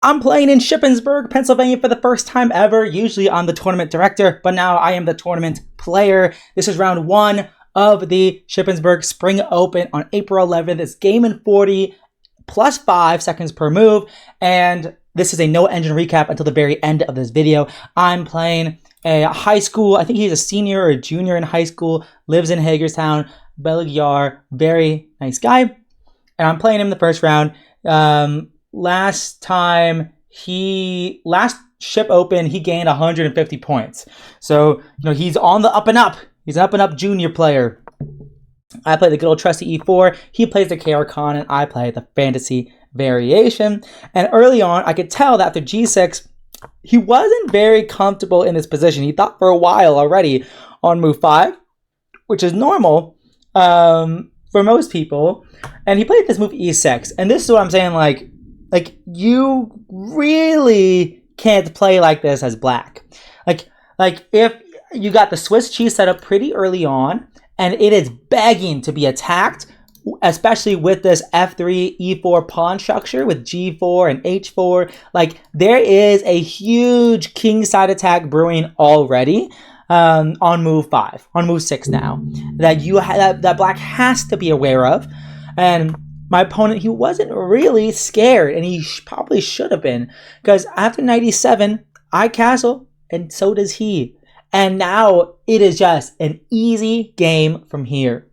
I'm playing in Shippensburg, Pennsylvania for the first time ever. Usually I'm the tournament director, but now I am the tournament player. This is round 1 of the Shippensburg Spring Open on April 11th. It's game in 40 plus 5 seconds per move. And this is a no engine recap until the very end of this video. I'm playing a high school. I think he's a senior or a junior in high school, lives in Hagerstown, Belgiar, very nice guy. And I'm playing him the first round. Last Ship Open, he gained 150 points. So, he's on the up and up. He's an up and up junior player. I play the good old trusty E4. He plays the KR Con, and I play the fantasy variation. And early on, I could tell that after G6, he wasn't very comfortable in this position. He thought for a while already on move 5, which is normal for most people. And he played this move E6. And this is what I'm saying, like you really can't play like this as black. Like if you got the Swiss cheese set up pretty early on and it is begging to be attacked, especially with this F3 E4 pawn structure with G4 and H4, like there is a huge king side attack brewing already on move 5, on move 6 now, that black has to be aware of. And my opponent, he wasn't really scared, and he probably should have been, because after 97, I castle, and so does he. And now it is just an easy game from here.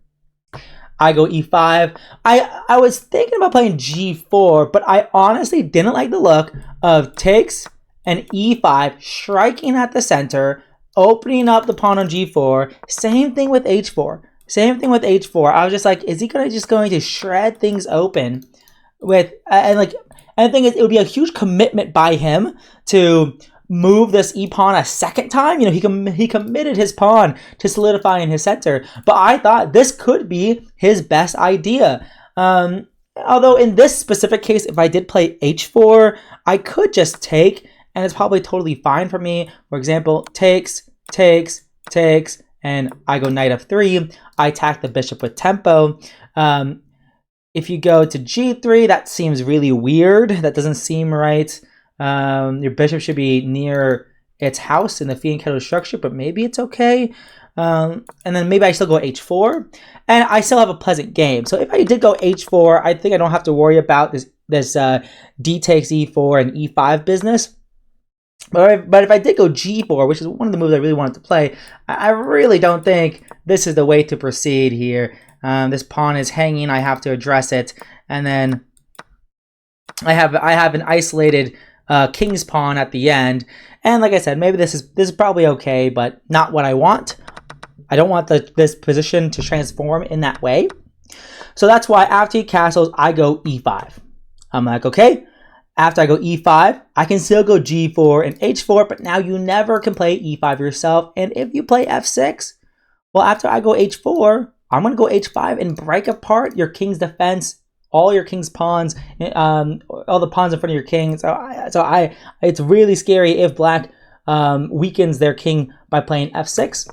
I go E5. I was thinking about playing G4, but I honestly didn't like the look of takes and E5 striking at the center, opening up the pawn on G4. Same thing with H4. I was just like, is he going to shred things open with, and the thing is, it would be a huge commitment by him to move this e-pawn a second time. He committed his pawn to solidifying his center, but I thought this could be his best idea. Although in this specific case, if I did play H4, I could just take, and it's probably totally fine for me. For example, takes, and I go knight f3. I attack the bishop with tempo. If you go to g3, that seems really weird. That doesn't seem right. Your bishop should be near its house in the Fianchetto structure, but maybe it's okay. And then maybe I still go h4, and I still have a pleasant game. So if I did go h4, I think I don't have to worry about this d takes e4 and e5 business. But if I did go g4, which is one of the moves I really wanted to play, I really don't think this is the way to proceed here. This pawn is hanging. I have to address it, and then I have an isolated king's pawn at the end. And like I said, maybe this is probably okay, but not what I want. I don't want this position to transform in that way. So that's why after he castles, I go e5. I'm like, okay. After I go e5, I can still go g4 and h4, but now you never can play e5 yourself. And if you play f6, well, after I go h4, I'm going to go h5 and break apart your king's defense, all your king's pawns, all the pawns in front of your king. So it's really scary if black weakens their king by playing f6.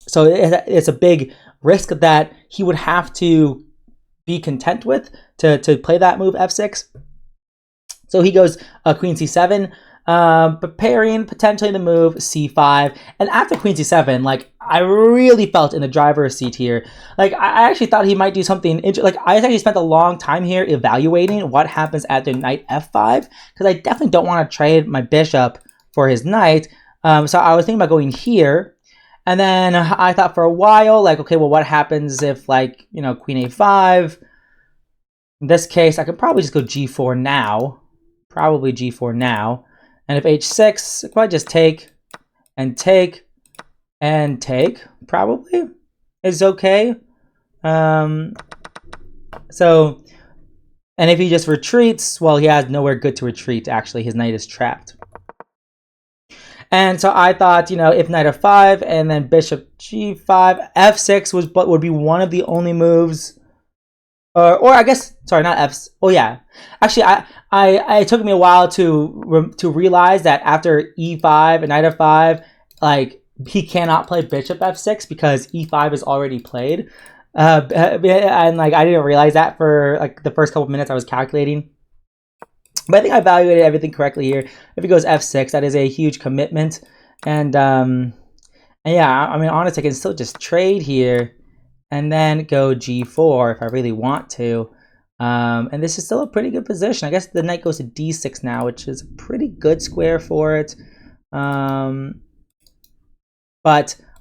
So it's a big risk that he would have to be content with to play that move f6. So he goes queen c7, preparing potentially the move c5. And after queen c7, like, I really felt in the driver's seat here. Like, I actually thought he might do something like, I actually spent a long time here evaluating what happens after knight f5, because I definitely don't want to trade my bishop for his knight. So I was thinking about going here. And then I thought for a while, like, okay, well, what happens if, like, queen a5? In this case, I could probably just go g4 now. Probably g4 now. And if h6, if I just take, probably is okay. So, and if he just retreats, well, he has nowhere good to retreat. Actually, his knight is trapped. And so I thought, if knight f5 and then bishop g5, f6 would be one of the only moves. Or I guess, sorry, not F's. Oh yeah, actually, it took me a while to realize that after e5 and knight f5, like, he cannot play bishop f6 because e5 is already played. And like, I didn't realize that for like the first couple minutes I was calculating. But I think I evaluated everything correctly here. If he goes f6, that is a huge commitment. And yeah, I mean, honestly, I can still just trade here and then go g4 if I really want to. And this is still a pretty good position. I guess the knight goes to d6 now, which is a pretty good square for it. But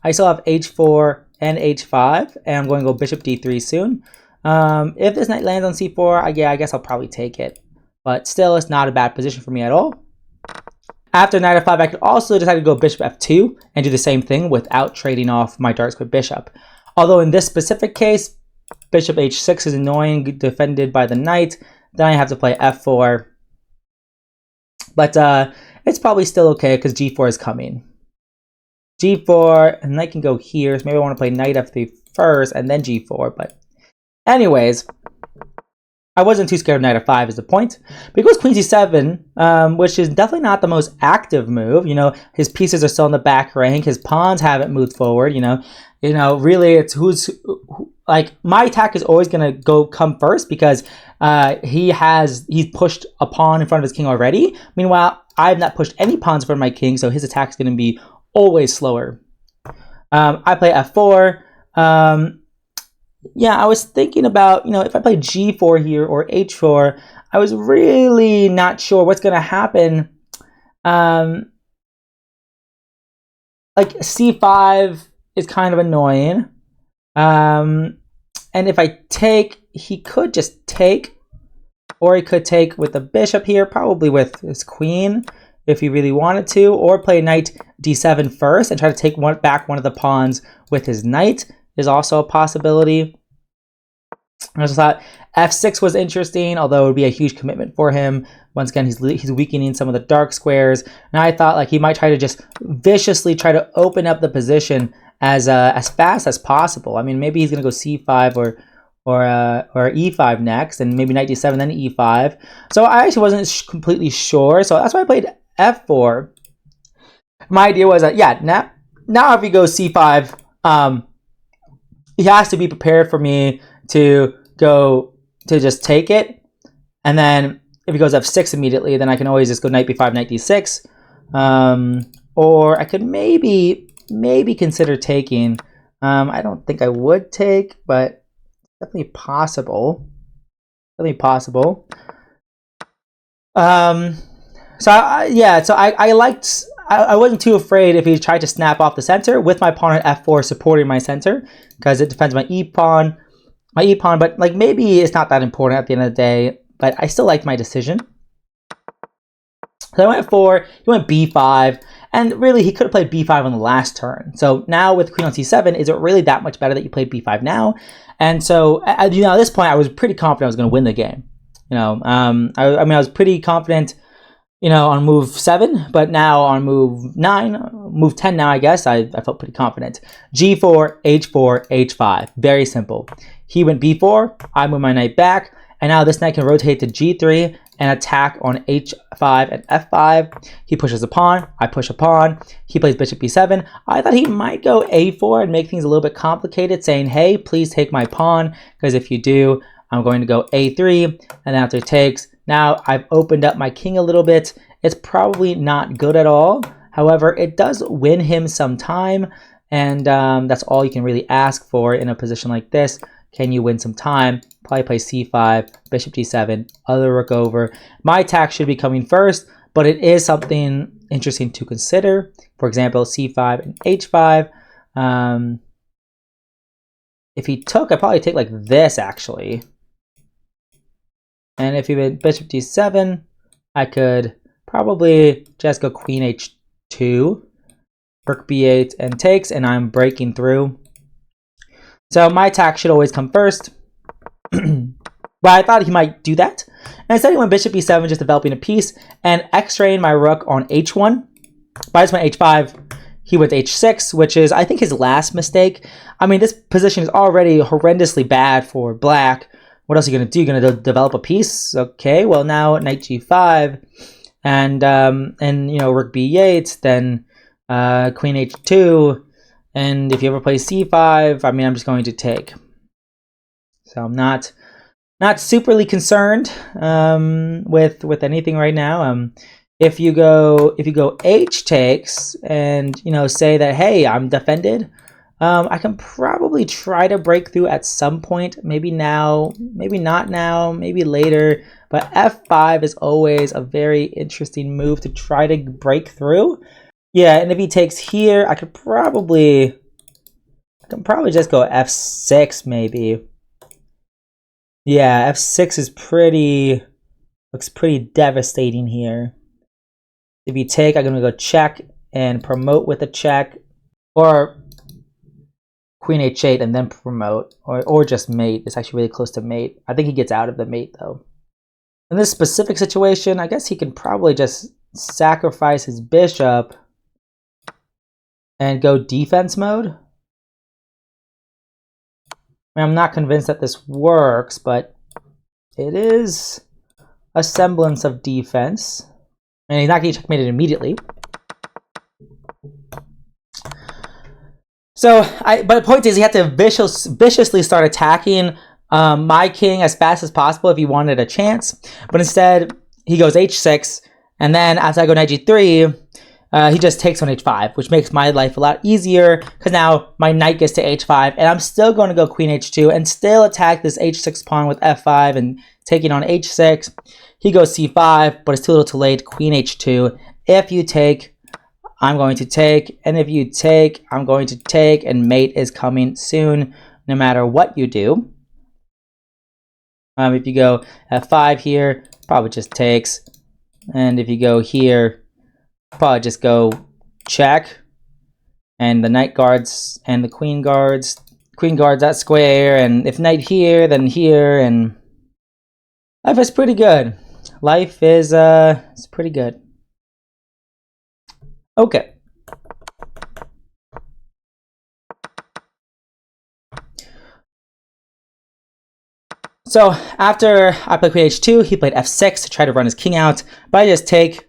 I still have h4 and h5, and I'm going to go bishop d3 soon. If this knight lands on c4, yeah, I guess I'll probably take it. But still, it's not a bad position for me at all. After knight f5, I could also decide to go bishop f2 and do the same thing without trading off my dark square bishop. Although in this specific case, bishop h6 is annoying, defended by the knight. Then I have to play f4. But it's probably still okay because g4 is coming. g4, and knight can go here. So maybe I want to play knight f3 first and then g4. But anyways, I wasn't too scared of knight f5 is the point. But he goes queen c7, which is definitely not the most active move. You know, his pieces are still in the back rank. His pawns haven't moved forward. You know, really, it's like my attack is always gonna come first because he's pushed a pawn in front of his king already. Meanwhile, I have not pushed any pawns in front of my king, so his attack is gonna be always slower. I play f4. Yeah, I was thinking about, if I play g4 here or h4, I was really not sure what's going to happen. Like c5 is kind of annoying. And if I take, he could just take, or he could take with the bishop here, probably with his queen if he really wanted to, or play knight d7 first and try to take back one of the pawns with his knight is also a possibility. I just thought f6 was interesting, although it would be a huge commitment for him. Once again, he's weakening some of the dark squares, and I thought like he might try to just viciously try to open up the position as fast as possible. I mean, maybe he's gonna go c5 or e5 next, and maybe knight d7 then e5. So I actually wasn't completely sure, so that's why I played f4. My idea was that now if he goes c5, he has to be prepared for me to just take it, and then if he goes f6 immediately, then I can always just go knight b5, knight d6, or I could maybe consider taking. I don't think I would take, but definitely possible. Definitely possible. So I liked. I wasn't too afraid if he tried to snap off the center with my pawn at f4 supporting my center, because it defends my e pawn, but like maybe it's not that important at the end of the day, but I still liked my decision. So I went f4, he went b5, and really he could have played b5 on the last turn. So now with queen on c7, is it really that much better that you played b5 now? And so at this point I was pretty confident I was going to win the game. I mean I was pretty confident on move 7, but now on move 9, move 10 now, I guess, I felt pretty confident. g4, h4, h5. Very simple. He went b4, I moved my knight back, and now this knight can rotate to g3 and attack on h5 and f5. He pushes a pawn, I push a pawn. He plays bishop b7. I thought he might go a4 and make things a little bit complicated, saying, hey, please take my pawn, because if you do, I'm going to go a3, and after it takes, now I've opened up my king a little bit. It's probably not good at all. However, it does win him some time, and that's all you can really ask for in a position like this. Can you win some time? Probably play c5, bishop d7, other rook over. My attack should be coming first, but it is something interesting to consider. For example, c5 and h5. If he took, I'd probably take like this, actually. And if he went bishop d7, I could probably just go queen h2, rook b8, and takes, and I'm breaking through. So my attack should always come first. But I thought he might do that. And instead he went bishop b7, just developing a piece, and x-raying my rook on h1. But I just went h5. He went h6, which is, I think, his last mistake. I mean, this position is already horrendously bad for black. What else are you going to do? You're going to develop a piece? Okay, well now knight g5, and rook b8, then queen h2, and if you ever play c5, I mean, I'm just going to take. So I'm not Not superly concerned with anything right now. If you go H takes and say that, hey, I'm defended, I can probably try to break through at some point. Maybe now, maybe not now, maybe later. But F5 is always a very interesting move to try to break through. Yeah, and if he takes here, I can probably just go F6 maybe. Yeah, F6 is looks pretty devastating here. If you take, I'm gonna go check and promote with a check, or Queen H8 and then promote, or just mate. It's actually really close to mate. I think he gets out of the mate though. In this specific situation, I guess he can probably just sacrifice his bishop and go defense mode. I mean, I'm not convinced that this works, but it is a semblance of defense. And he's not getting checkmated immediately. So, but the point is, he had to viciously start attacking my king as fast as possible if he wanted a chance. But instead, he goes H6, and then after I go knight G3, he just takes on H5, which makes my life a lot easier, because now my knight gets to H5, and I'm still going to go Queen H2 and still attack this H6 pawn with F5 and taking on H6. He goes C5, but it's too little too late. Queen H2. If you take, I'm going to take, and if you take, I'm going to take, and mate is coming soon, no matter what you do. If you go F5 here, probably just takes, and if you go here, probably just go check, and the knight guards and the queen guards that square, and if knight here, then here, and life is pretty good. Life is it's pretty good. Okay. So after I played Queen H2, he played F6 to try to run his king out, but I just take,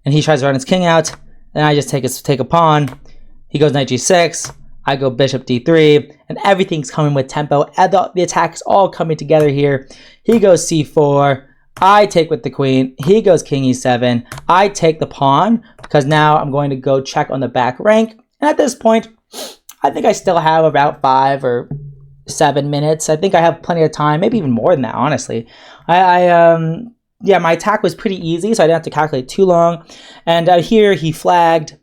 and he tries to run his king out, and I just take a pawn. He goes knight G6, I go bishop D3, and everything's coming with tempo, and the attack is all coming together here. He goes C4, I take with the queen, he goes king E7, I take the pawn, because now I'm going to go check on the back rank, and at this point, I think I still have about 5 or 7 minutes. I think I have plenty of time, maybe even more than that, honestly. Yeah, my attack was pretty easy, so I didn't have to calculate too long. And here he flagged.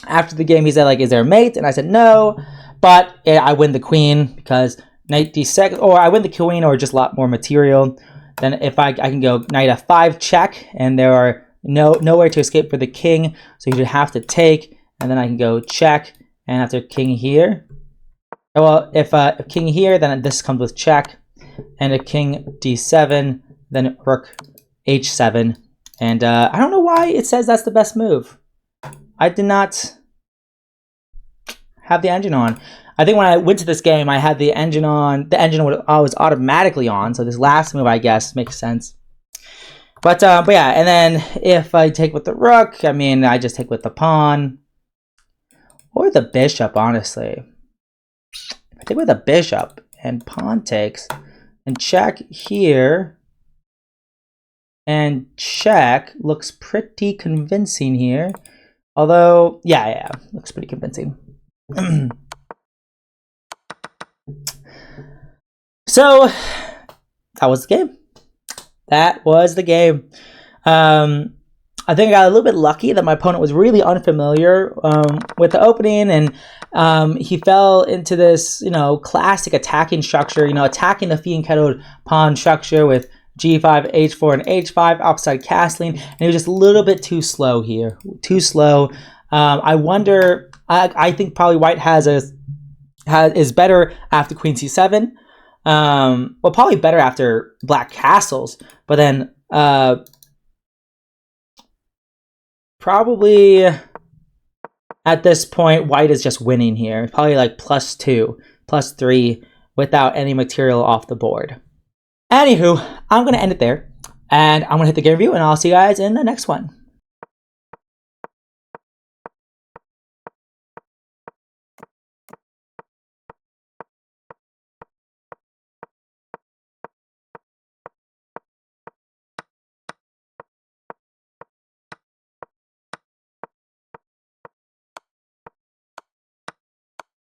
After the game, he said, like, is there a mate? And I said no, but I win the queen because knight D6, or I win the queen, or just a lot more material. Then if I can go knight F5 check, and there are nowhere to escape for the king, so you should have to take, and then I can go check, and after king here, well, if king here, then this comes with check, and a king D7, then rook H7, and I don't know why it says that's the best move. I did not have the engine on. I think when I went to this game, I had the engine on. The engine was automatically on, so this last move, I guess, makes sense. But yeah, and then if I take with the rook, I mean, I just take with the pawn or the bishop, honestly. If I take with a bishop and pawn takes and check here and check, looks pretty convincing here. Although, yeah, looks pretty convincing. So, that was the game. That was the game. I think I got a little bit lucky that my opponent was really unfamiliar with the opening, and he fell into this, classic attacking structure, attacking the fianchettoed pawn structure with G5, H4, and H5, offside castling, and he was just a little bit too slow here. Too slow. I wonder, I think probably white is better after Queen C7. Well, probably better after black castles, but then probably at this point, white is just winning here. Probably like +2, +3 without any material off the board. Anywho, I'm going to end it there, and I'm going to hit the game review, and I'll see you guys in the next one.